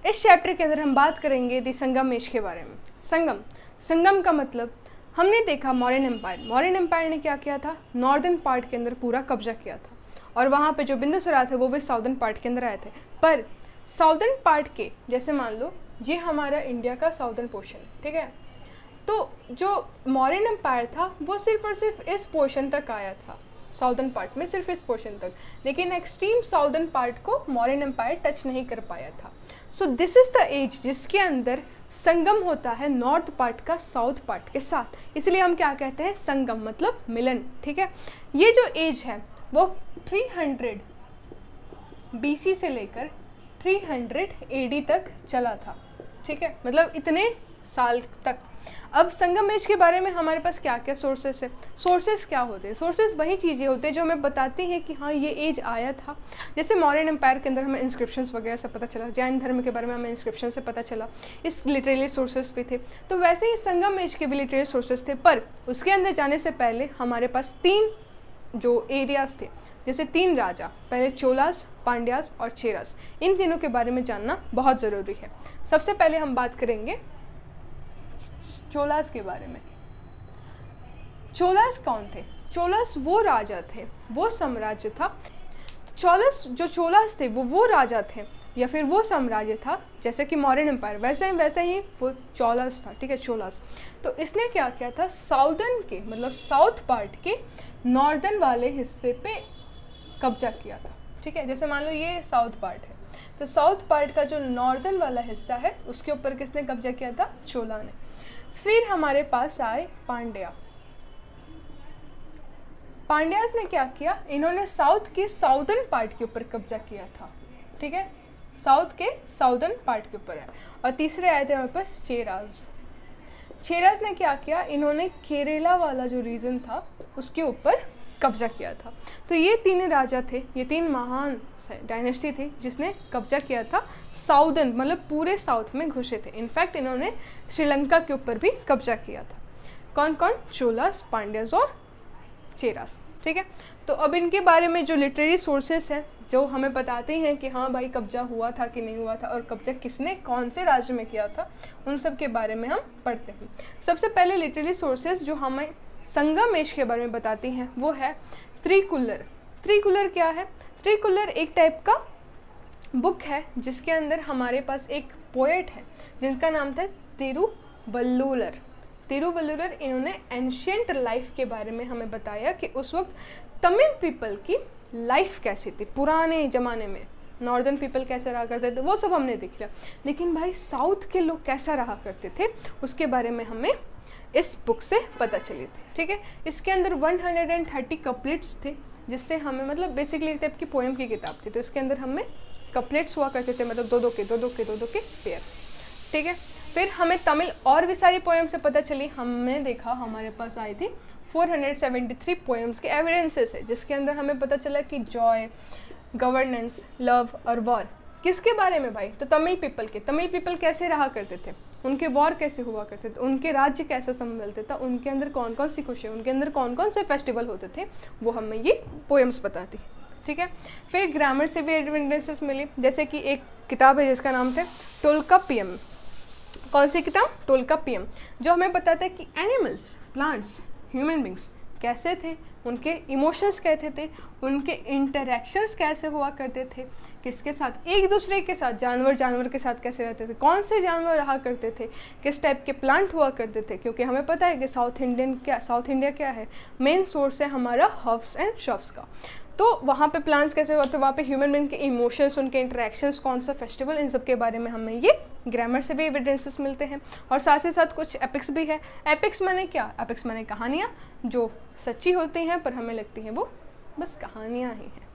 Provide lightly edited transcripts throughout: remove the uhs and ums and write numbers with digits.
इस चैप्टर के अंदर हम बात करेंगे दी संगम एज के बारे में। संगम, संगम का मतलब हमने देखा मौर्यन एम्पायर। मौर्यन एम्पायर ने क्या किया था, नॉर्दर्न पार्ट के अंदर पूरा कब्जा किया था और वहाँ पे जो बिंदुसराय थे वो भी साउदर्न पार्ट के अंदर आए थे। पर साउदर्न पार्ट के, जैसे मान लो ये हमारा इंडिया का साउदर्न पोर्शन, ठीक है, तो जो मौर्यन एम्पायर था वो सिर्फ और सिर्फ इस पोर्शन तक आया था, साउदर्न पार्ट में सिर्फ इस पोर्शन तक, लेकिन एक्सट्रीम साउदर्न पार्ट को मौर्यन एम्पायर टच नहीं कर पाया था। So this is the age जिसके अंदर संगम होता है नॉर्थ पार्ट का साउथ पार्ट के साथ, इसलिए हम क्या कहते हैं, संगम मतलब मिलन, ठीक है। ये जो एज है वो 300 BC से लेकर 300 AD तक चला था, ठीक है, मतलब इतने साल तक। अब संगम एज के बारे में हमारे पास क्या क्या सोर्सेस है। सोर्सेस क्या होते हैं, सोर्सेस वही चीज़ें होते हैं जो हमें बताती हैं कि हाँ ये एज आया था। जैसे मौर्यन एम्पायर के अंदर हमें इंस्क्रिप्शंस वगैरह से पता चला, जैन धर्म के बारे में हमें इंस्क्रिप्शन से पता चला, इस लिटरेरी सोर्सेस भी थे। तो वैसे ही संगम एज के भी लिटरेरी सोर्सेस थे, पर उसके अंदर जाने से पहले हमारे पास 3 जो एरियाज थे, जैसे 3 राजा, पहले चोलास, पांड्यास और चेरास, इन तीनों के बारे में जानना बहुत ज़रूरी है। सबसे पहले हम बात करेंगे चोलास के बारे में। चोलास कौन थे? चोलास वो राजा थे, वो साम्राज्य था। चोलास जो चोलास थे वो राजा थे या फिर वो साम्राज्य था, जैसे कि मौर्यन एम्पायर वैसे ही वो चोलास था, ठीक है, चोलास। तो इसने क्या किया था, साउदर्न के मतलब साउथ पार्ट के नॉर्दर्न वाले हिस्से पे कब्जा किया था, ठीक है। जैसे मान लो ये साउथ पार्ट है, तो साउथ पार्ट का जो नॉर्दर्न वाला हिस्सा है उसके ऊपर किसने कब्जा किया था, चोला ने। फिर हमारे पास आए पांड्या। पांड्यास ने क्या किया, इन्होंने साउथ के साउदर्न पार्ट के ऊपर कब्जा किया था, ठीक है, साउथ के साउदर्न पार्ट के ऊपर है। और तीसरे आए थे हमारे पास चेरास। चेरास ने क्या किया, इन्होंने केरला वाला जो रीजन था उसके ऊपर कब्जा किया था। तो ये 3 राजा थे, ये 3 महान डायनेस्टी थी जिसने कब्जा किया था साउदर्न मतलब पूरे साउथ में घुसे थे। इनफैक्ट इन्होंने श्रीलंका के ऊपर भी कब्जा किया था। कौन कौन, चोलास, पांड्यास और चेरास, ठीक है। तो अब इनके बारे में जो लिटरेरी सोर्सेस हैं जो हमें बताते हैं कि हाँ भाई कब्जा हुआ था कि नहीं हुआ था और कब्जा किसने कौन से राज्य में किया था, उन सब के बारे में हम पढ़ते हैं। सबसे पहले लिटरेरी सोर्सेस जो हमें संगम एज के बारे में बताती हैं वो है त्रिकुलर। त्रिकुलर क्या है, त्रिकुलर एक टाइप का बुक है जिसके अंदर हमारे पास एक पोएट है जिनका नाम था तिरुवल्लुवर। तिरुवल्लुवर इन्होंने एंशियंट लाइफ के बारे में हमें बताया कि उस वक्त तमिल पीपल की लाइफ कैसी थी, पुराने ज़माने में नॉर्दर्न पीपल कैसे रहा करते थे वो सब हमने देख लिया, लेकिन भाई साउथ के लोग कैसा रहा करते थे उसके बारे में हमें इस बुक से पता चली थी, ठीक है। इसके अंदर 130 कपलेट्स थे जिससे हमें मतलब बेसिकली एक टाइप की पोएम की किताब थी, तो इसके अंदर हमें कपलेट्स हुआ करते थे, मतलब दो दो के पेयर, ठीक है। फिर हमें तमिल और भी सारी पोएम से पता चली, हमने देखा हमारे पास आई थी 473 पोएम्स के एविडेंसेस है जिसके अंदर हमें पता चला कि जॉय, गवर्नेंस, लव और वॉर किसके बारे में भाई, तो तमिल पीपल के। तमिल पीपल कैसे रहा करते थे, उनके वॉर कैसे हुआ करते थे, उनके राज्य कैसा संभलते था, उनके अंदर कौन कौन सी खुशियाँ, उनके अंदर कौन कौन से फेस्टिवल होते थे, वो हमें ये पोएम्स बताती, ठीक है। फिर ग्रामर से भी एविडेंसेस मिली, जैसे कि एक किताब है जिसका नाम था टोल्कापियम। कौन सी किताब, टोल्कापियम, जो हमें बताता है कि एनिमल्स, प्लांट्स, ह्यूमन बींग्स कैसे थे, उनके इमोशंस कैसे थे, उनके इंटरेक्शंस कैसे हुआ करते थे, किसके साथ, एक दूसरे के साथ, जानवर के साथ कैसे रहते थे, कौन से जानवर रहा करते थे, किस टाइप के प्लांट हुआ करते थे, क्योंकि हमें पता है कि साउथ इंडिया क्या है, मेन सोर्स है हमारा हर्ब्स एंड श्रब्स का। तो वहाँ पे प्लांट्स कैसे हुआ, तो वहाँ पे ह्यूमन बीइंग के इमोशंस, उनके इंटरेक्शंस, कौन सा फेस्टिवल, इन सब के बारे में हमें ये ग्रामर से भी एविडेंसेस मिलते हैं। और साथ ही साथ कुछ एपिक्स भी है। एपिक्स माने क्या, एपिक्स माने कहानियाँ जो सच्ची होती हैं पर हमें लगती हैं वो बस कहानियाँ ही हैं,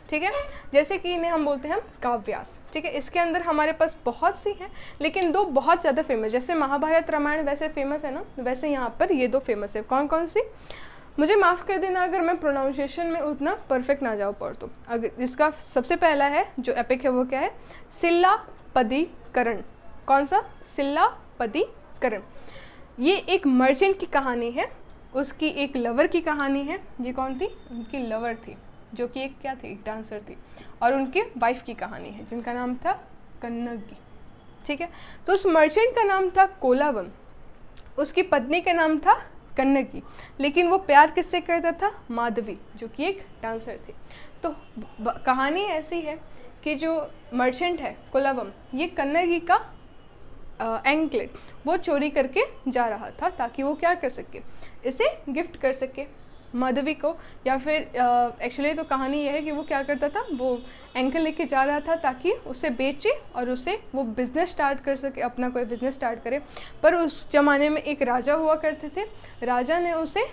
ठीक है। जैसे कि इन्हें हम बोलते हैं काव्यास, ठीक है। इसके अंदर हमारे पास बहुत सी हैं लेकिन 2 बहुत ज़्यादा फेमस, जैसे महाभारत रामायण वैसे फेमस है ना, वैसे यहाँ पर ये 2 फेमस है। कौन कौन सी, मुझे माफ़ कर देना अगर मैं प्रोनाउंसिएशन में उतना परफेक्ट ना जाऊँ पर, तो अगर इसका सबसे पहला है जो एपिक है वो क्या है, सिल्लापदीकरण। कौन सा, सिल्लापदीकरण। ये एक मर्चेंट की कहानी है, उसकी एक लवर की कहानी है। ये कौन थी, उनकी लवर थी जो कि एक क्या थी, डांसर थी, और उनके वाइफ की कहानी है जिनका नाम था कन्नगी, ठीक है। तो उस मर्चेंट का नाम था कोलावम, उसकी पत्नी का नाम था कन्नगी, लेकिन वो प्यार किससे करता था? माधवी, जो कि एक डांसर थी। तो कहानी ऐसी है कि जो मर्चेंट है कोलावम, ये कन्नगी का एंकलेट वो चोरी करके जा रहा था ताकि वो क्या कर सके, इसे गिफ्ट कर सके माधवी को। या फिर एक्चुअली तो कहानी यह है कि वो क्या करता था, वो एंकल लेके जा रहा था ताकि उसे बेचे और उसे वो बिज़नेस स्टार्ट कर सके, अपना कोई बिज़नेस स्टार्ट करे। पर उस ज़माने में एक राजा हुआ करते थे, राजा ने उसे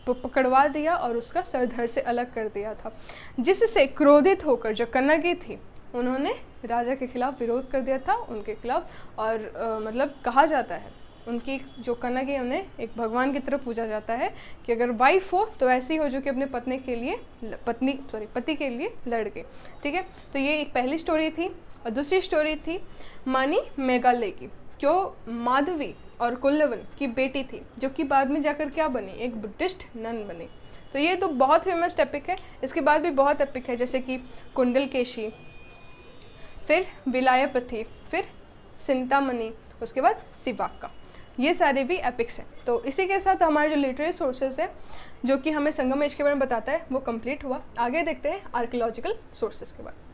पकड़वा दिया और उसका सर धड़ से अलग कर दिया था, जिससे क्रोधित होकर जो कन्नगी थी उन्होंने राजा के खिलाफ विरोध कर दिया था, उनके खिलाफ। और मतलब कहा जाता है उनकी जो कन्नगी है उन्हें एक भगवान की तरह पूजा जाता है कि अगर वाइफ हो तो ऐसी हो जो कि अपने पति के लिए लड़ गए, ठीक है। तो ये एक पहली स्टोरी थी। और दूसरी स्टोरी थी मणि मेघालय की, जो माधवी और कोलावम की बेटी थी, जो कि बाद में जाकर क्या बनी, एक बुद्धिस्ट नन बनी। तो ये तो बहुत फेमस टॉपिक है। इसके बाद भी बहुत एपिक है, जैसे कि कुंडलकेशी, फिर विलायपति, फिर चिंतामणि, उसके बाद शिवाका। ये सारे भी एपिक्स हैं। तो इसी के साथ हमारे जो लिटरेरी सोर्सेज है जो कि हमें संगम एज के बारे में बताता है वो कंप्लीट हुआ। आगे देखते हैं आर्कियोलॉजिकल सोर्सेज के बारे में।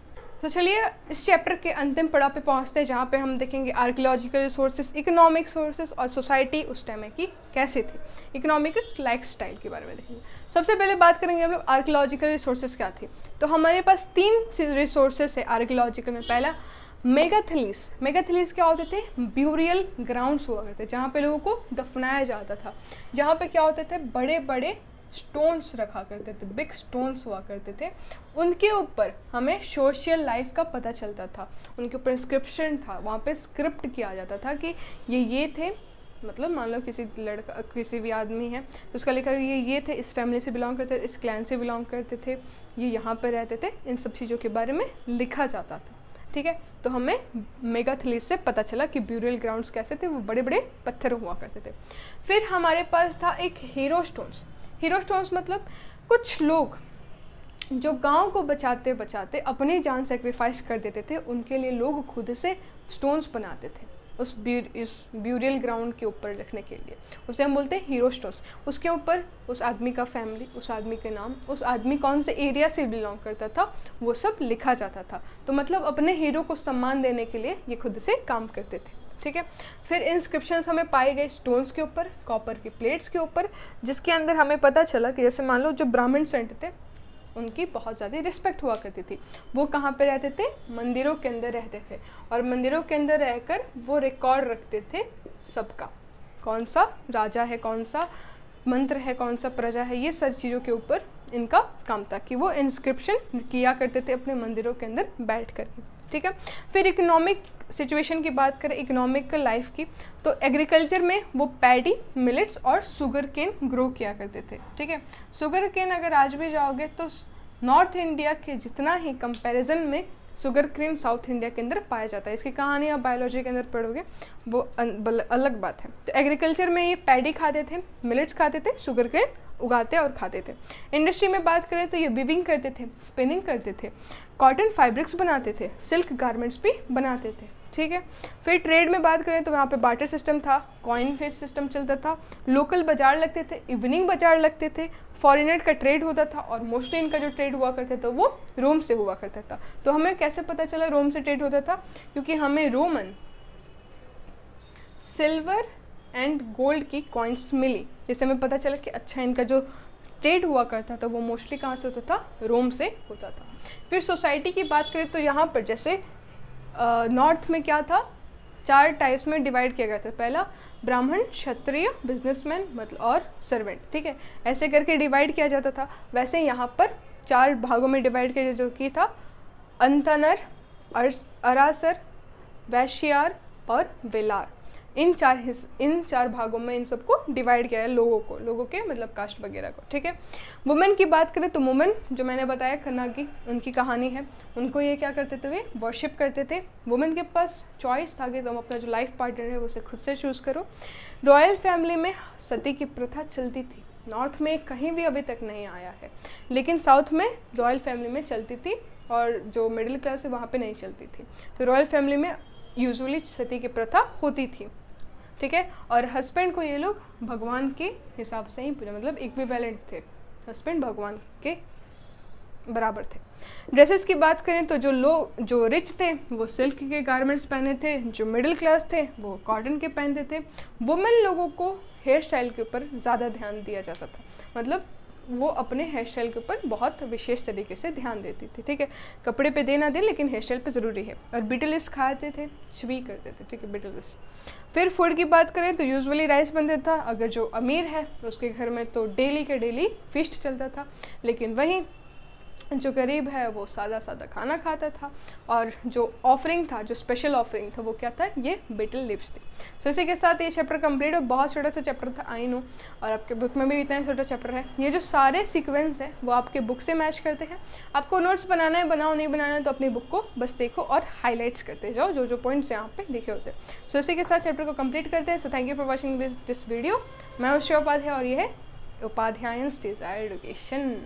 तो चलिए इस चैप्टर के अंतिम पड़ाव पे पहुंचते हैं, जहाँ पे हम देखेंगे आर्कियोलॉजिकल सोर्सेज, इकोनॉमिक सोर्सेज और सोसाइटी उस टाइम की कैसी थी, इकोनॉमिक लाइफ स्टाइल के बारे में देखेंगे। सबसे पहले बात करेंगे हम लोग आर्कियोलॉजिकल रिसोर्सेज क्या थी। तो हमारे पास 3 रिसोर्सेज है आर्कियोलॉजिकल में। पहला मेगाथिलीस। मेगाथिलीस क्या होते थे? ब्यूरियल ग्राउंड्स हुआ करते, जहाँ पे लोगों को दफनाया जाता था, जहाँ पे क्या होते थे, बड़े बड़े स्टोन्स रखा करते थे, बिग स्टोन्स हुआ करते थे। उनके ऊपर हमें सोशल लाइफ का पता चलता था, उनके ऊपर इंस्क्रिप्शन था, वहाँ पे स्क्रिप्ट किया जाता था कि ये थे, मतलब मान लो किसी लड़का, किसी भी आदमी है तो उसका लिखा ये थे, इस फैमिली से बिलोंग करते थे, इस क्लैन से बिलोंग करते थे, ये यहाँ पर रहते थे, इन सब चीज़ों के बारे में लिखा जाता था, ठीक है। तो हमें मेगाथिलीस से पता चला कि ब्यूरियल ग्राउंड्स कैसे थे, वो बड़े बड़े पत्थर हुआ करते थे। फिर हमारे पास था एक हीरो स्टोन्स। हीरो स्टोन्स मतलब कुछ लोग जो गांव को बचाते बचाते अपनी जान सेक्रीफाइस कर देते थे, उनके लिए लोग खुद से स्टोन्स बनाते थे इस ब्यूरियल ग्राउंड के ऊपर रखने के लिए, उसे हम बोलते हैं हीरो स्टोन्स। उसके ऊपर उस आदमी का फैमिली, उस आदमी के नाम, उस आदमी कौन से एरिया से बिलोंग करता था, वो सब लिखा जाता था। तो मतलब अपने हीरो को सम्मान देने के लिए ये खुद से काम करते थे, ठीक है। फिर इंस्क्रिप्शंस हमें पाए गए स्टोन्स के ऊपर, कॉपर की प्लेट्स के ऊपर, जिसके अंदर हमें पता चला कि जैसे मान लो जो ब्राह्मण संत थे उनकी बहुत ज़्यादा रिस्पेक्ट हुआ करती थी। वो कहाँ पे रहते थे? मंदिरों के अंदर रहते थे, और मंदिरों के अंदर रहकर वो रिकॉर्ड रखते थे सबका, कौन सा राजा है, कौन सा मंत्र है, कौन सा प्रजा है, ये सब चीज़ों के ऊपर इनका काम था कि वो इंस्क्रिप्शन किया करते थे अपने मंदिरों के अंदर बैठ कर, ठीक है। फिर इकोनॉमिक सिचुएशन की बात करें, इकोनॉमिक लाइफ की, तो एग्रीकल्चर में वो पैडी, मिलेट्स और शुगर केन ग्रो किया करते थे, ठीक है। शुगर केन अगर आज भी जाओगे तो नॉर्थ इंडिया के जितना ही कंपैरिजन में शुगर केन साउथ इंडिया के अंदर पाया जाता है। इसकी कहानी आप बायोलॉजी के अंदर पढ़ोगे, वो अलग बात है। तो एग्रीकल्चर में ये पैडी खाते थे, मिलेट्स खाते थे, शुगर केन उगाते और खाते थे। इंडस्ट्री में बात करें तो ये वीविंग करते थे, स्पिनिंग करते थे, कॉटन फैब्रिक्स बनाते थे, सिल्क गारमेंट्स भी बनाते थे, ठीक है। फिर ट्रेड में बात करें तो वहाँ पे बार्टर सिस्टम था, कॉइन फेस सिस्टम चलता था, लोकल बाजार लगते थे, इवनिंग बाजार लगते थे, फॉरेनर का ट्रेड होता था, और मोस्टली इनका जो ट्रेड हुआ करता था वो रोम से हुआ करता था। तो हमें कैसे पता चला रोम से ट्रेड होता था? क्योंकि हमें रोमन सिल्वर एंड गोल्ड की कॉइन्स मिली, जिससे हमें पता चला कि अच्छा इनका जो ट्रेड हुआ करता था वो मोस्टली कहाँ से होता था? रोम से होता था। फिर सोसाइटी की बात करें तो यहाँ पर जैसे नॉर्थ में क्या था, 4 टाइप्स में डिवाइड किया गया था। पहला ब्राह्मण, क्षत्रिय, बिजनेसमैन मतलब और सर्वेंट, ठीक है, ऐसे करके डिवाइड किया जाता था। वैसे यहाँ पर 4 भागों में डिवाइड किया जो कि था अंतनर, अरासर, वैश्यार और वेलार। इन चार भागों में इन सबको डिवाइड किया है, लोगों के मतलब कास्ट वगैरह को, ठीक है। वुमेन की बात करें तो वुमेन जो मैंने बताया खन्ना की, उनकी कहानी है, उनको ये क्या करते थे, वे वर्शिप करते थे। वुमेन के पास चॉइस था कि तुम अपना जो लाइफ पार्टनर है उसे खुद से चूज़ करो। रॉयल फैमिली में सती की प्रथा चलती थी, नॉर्थ में कहीं भी अभी तक नहीं आया है, लेकिन साउथ में रॉयल फैमिली में चलती थी, और जो मिडिल क्लास है वहाँ पे नहीं चलती थी। तो रॉयल फैमिली में यूजुअली सती की प्रथा होती थी, ठीक है। और हस्बैंड को ये लोग भगवान के हिसाब से ही पूजा, मतलब इक्विवेलेंट थे, हस्बैंड भगवान के बराबर थे। ड्रेसेस की बात करें तो जो रिच थे वो सिल्क के गारमेंट्स पहने थे, जो मिडिल क्लास थे वो कॉटन के पहनते थे। वुमेन लोगों को हेयर स्टाइल के ऊपर ज़्यादा ध्यान दिया जाता था, मतलब वो अपने हेयर स्टाइल के ऊपर बहुत विशेष तरीके से ध्यान देती थी, ठीक है। कपड़े पे देना दे लेकिन हेयर स्टाइल पे ज़रूरी है। और बीटल लिप्स खाते थे, च्वी करते थे, ठीक है, बीटल लिप्स। फिर फूड की बात करें तो यूजुअली राइस बनता था, अगर जो अमीर है उसके घर में तो डेली के डेली फिस्ट चलता था, लेकिन वहीं जो गरीब है वो सादा सादा खाना खाता था। और जो ऑफरिंग था, जो स्पेशल ऑफरिंग था वो क्या था, ये बीटल लिप्स थी। सो इसी के साथ ये चैप्टर कंप्लीट, और बहुत छोटा सा चैप्टर था, आई नो, और आपके बुक में भी इतना छोटा चैप्टर है। ये जो सारे सीक्वेंस है वो आपके बुक से मैच करते हैं। आपको नोट्स बनाना है, बनाओ, नहीं बनाना है तो अपनी बुक को बस देखो और हाईलाइट्स करते जाओ जो जो पॉइंट्स यहाँ पे लिखे होते हैं। सो इसी के साथ चैप्टर को कंप्लीट करते हैं। So thank you for watching this video. मैं उषा उपाध्याय और ये है उपाध्यायंस डिजायर एजुकेशन।